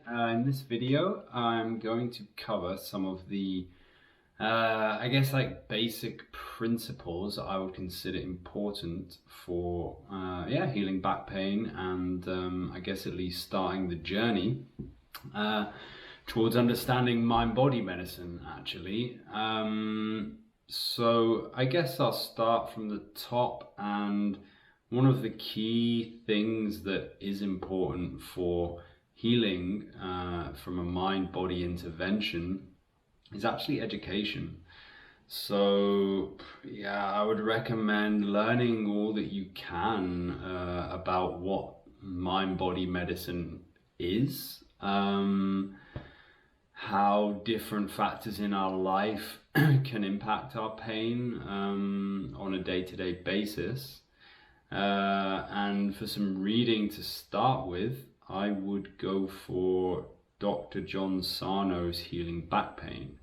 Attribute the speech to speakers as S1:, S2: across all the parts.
S1: In this video, I'm going to cover some of the, I guess, like basic principles that I would consider important for, healing back pain and I guess at least starting the journey towards understanding mind-body medicine, actually. So I guess I'll start from the top, and one of the key things that is important for healing from a mind-body intervention is actually education. So yeah, I would recommend learning all that you can about what mind-body medicine is, how different factors in our life can impact our pain on a day-to-day basis. And for some reading to start with, I would go for Dr. John Sarno's Healing Back Pain.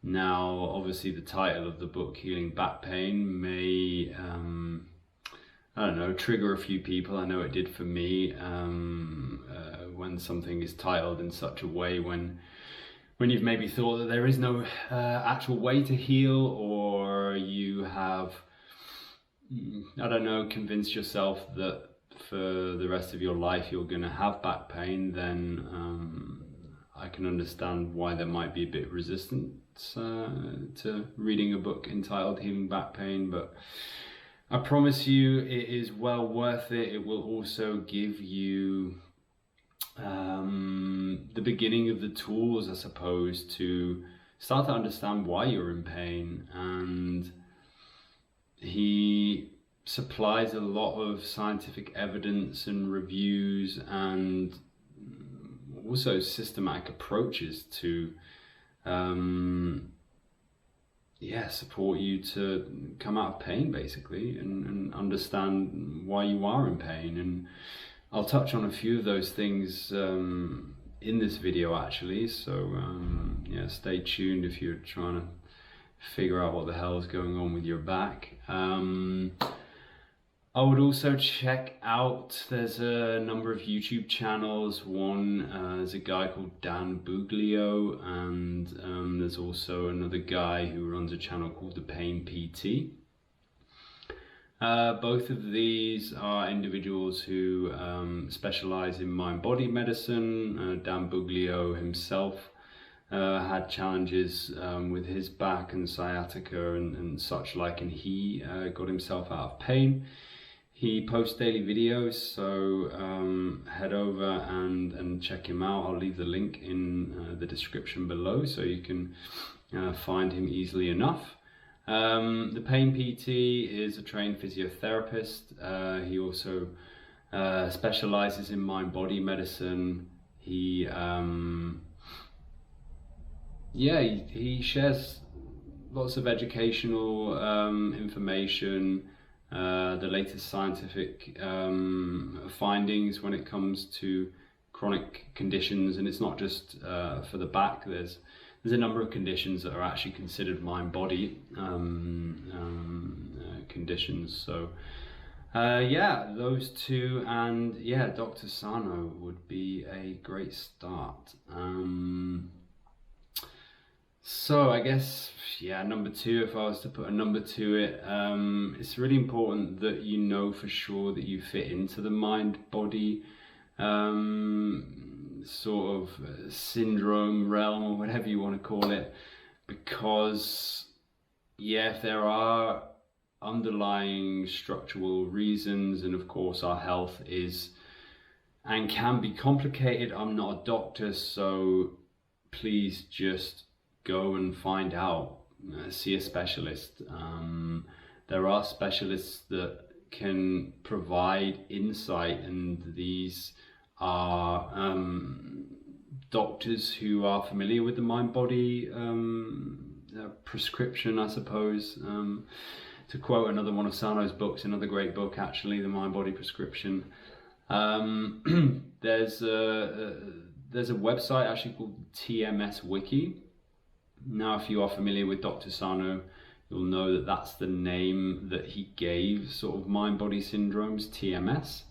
S1: Now, obviously the title of the book, Healing Back Pain, may, I don't know, trigger a few people. I know it did for me when something is titled in such a way, when you've maybe thought that there is no actual way to heal, or you have, I don't know, convinced yourself that for the rest of your life you're going to have back pain, then I can understand why there might be a bit of resistance to reading a book entitled Healing Back Pain. But I promise you it is well worth it. It will also give you the beginning of the tools, I suppose, to start to understand why you're in pain. And he supplies a lot of scientific evidence and reviews, and also systematic approaches to support you to come out of pain, basically, and understand why you are in pain. And I'll touch on a few of those things in this video, actually, so stay tuned if you're trying to figure out what the hell is going on with your back. I would also check out, there's a number of YouTube channels. One, there's a guy called Dan Buglio, and there's also another guy who runs a channel called The Pain PT. Both of these are individuals who specialize in mind-body medicine. Dan Buglio himself had challenges with his back and sciatica and such like, and he got himself out of pain. He posts daily videos, so head over and check him out. I'll leave the link in the description below so you can find him easily enough. The Pain PT is a trained physiotherapist. He also specializes in mind-body medicine. He shares lots of educational information, the latest scientific findings when it comes to chronic conditions. And it's not just for the back. There's a number of conditions that are actually considered mind-body conditions. So those two, and Dr. Sarno would be a great start. So I guess, number two, if I was to put a number to it, it's really important that you know for sure that you fit into the mind-body sort of syndrome realm, or whatever you want to call it, because if there are underlying structural reasons, and of course our health is and can be complicated. I'm not a doctor, so please just go and find out, see a specialist. There are specialists that can provide insight, and these are doctors who are familiar with the mind-body prescription, I suppose. To quote another one of Sarno's books, another great book actually, The Mind-Body Prescription. There's a website actually called TMS Wiki. Now, if you are familiar with Dr. Sarno, you'll know that that's the name that he gave sort of mind-body syndromes, TMS.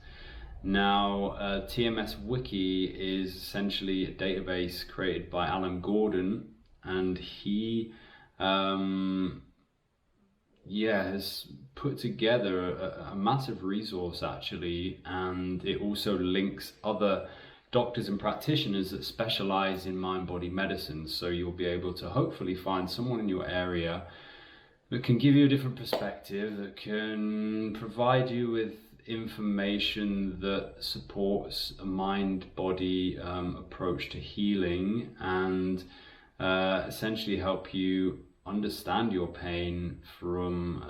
S1: Now, TMS Wiki is essentially a database created by Alan Gordon, and he has put together a massive resource actually, and it also links other doctors and practitioners that specialize in mind-body medicine. So you'll be able to hopefully find someone in your area that can give you a different perspective, that can provide you with information that supports a mind-body approach to healing, and essentially help you understand your pain from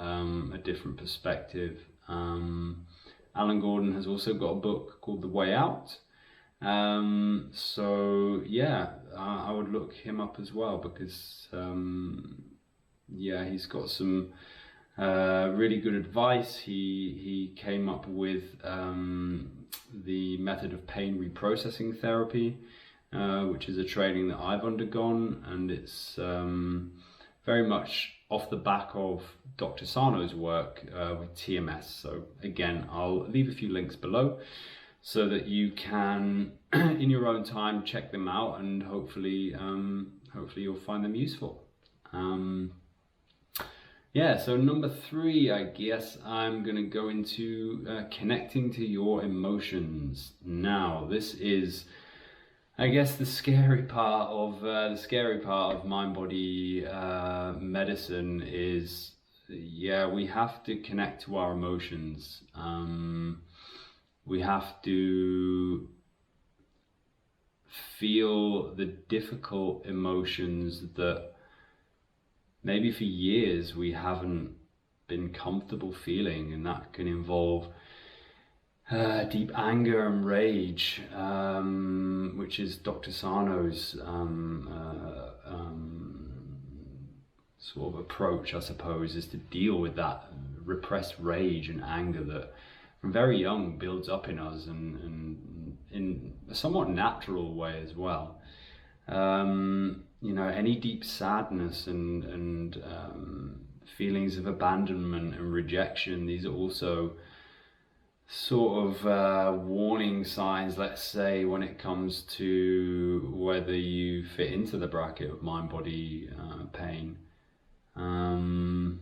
S1: a different perspective. Alan Gordon has also got a book called The Way Out. So yeah, I would look him up as well, because he's got some really good advice. He came up with the method of pain reprocessing therapy, which is a training that I've undergone, and it's very much off the back of Dr. Sarno's work with TMS. So again, I'll leave a few links below so that you can, in your own time, check them out, and hopefully you'll find them useful. So number 3, I guess I'm going to go into connecting to your emotions. Now, this is, I guess, the scary part of mind-body medicine is, we have to connect to our emotions. We have to feel the difficult emotions that maybe for years we haven't been comfortable feeling, and that can involve deep anger and rage, which is Dr. Sarno's sort of approach, I suppose, is to deal with that repressed rage and anger that from very young builds up in us, and in a somewhat natural way as well. Any deep sadness and feelings of abandonment and rejection, these are also sort of warning signs, let's say, when it comes to whether you fit into the bracket of mind-body pain. And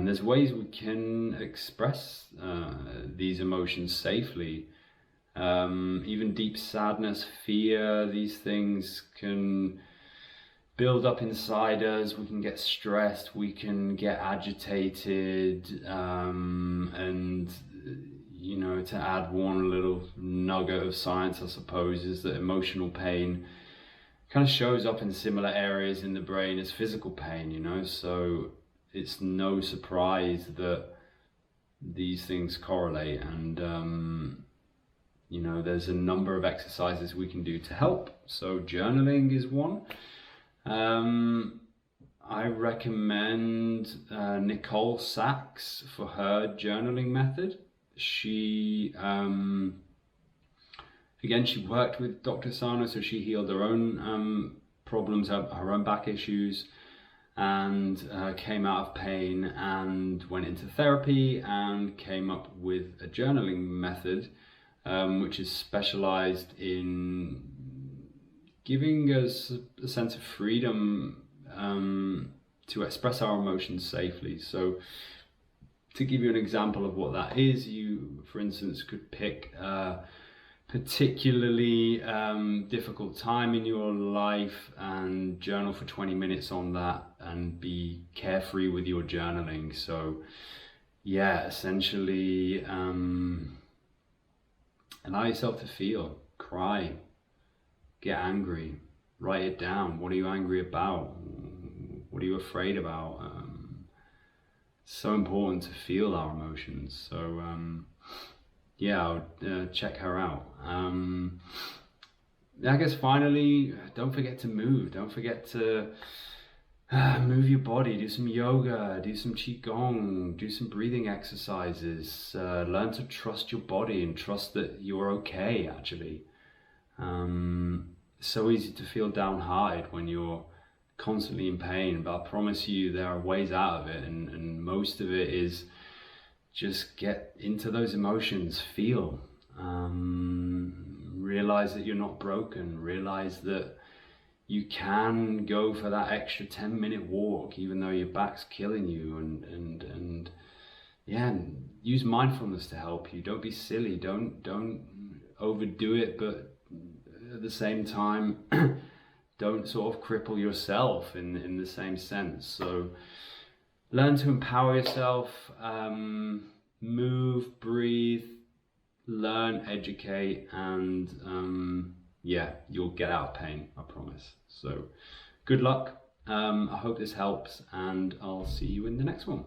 S1: there's ways we can express these emotions safely. Even deep sadness, fear, these things can build up inside us. We can get stressed, we can get agitated, and to add one little nugget of science, I suppose, is that emotional pain kind of shows up in similar areas in the brain as physical pain, so it's no surprise that these things correlate. And there's a number of exercises we can do to help. So journaling is one. I recommend Nicole Sachs for her journaling method. She worked with Dr. Sarno, so she healed her own problems, her own back issues, and came out of pain and went into therapy and came up with a journaling method, which is specialized in giving us a sense of freedom to express our emotions safely. So to give you an example of what that is, you, for instance, could pick a particularly difficult time in your life and journal for 20 minutes on that and be carefree with your journaling. So essentially allow yourself to feel, cry, get angry, write it down. What are you angry about? What are you afraid about? It's so important to feel our emotions. So I would check her out. I guess finally, don't forget to move. Don't forget to move your body. Do some yoga, do some qigong, do some breathing exercises. Learn to trust your body and trust that you're okay, actually. It's so easy to feel downhearted when you're constantly in pain, but I promise you there are ways out of it, and most of it is just get into those emotions, feel, realize that you're not broken, realize that you can go for that extra 10-minute walk even though your back's killing you, and use mindfulness to help you. Don't be silly, don't overdo it, but at the same time don't sort of cripple yourself in the same sense. So learn to empower yourself, move, breathe, learn, educate, and you'll get out of pain, I promise. So good luck. I hope this helps, and I'll see you in the next one.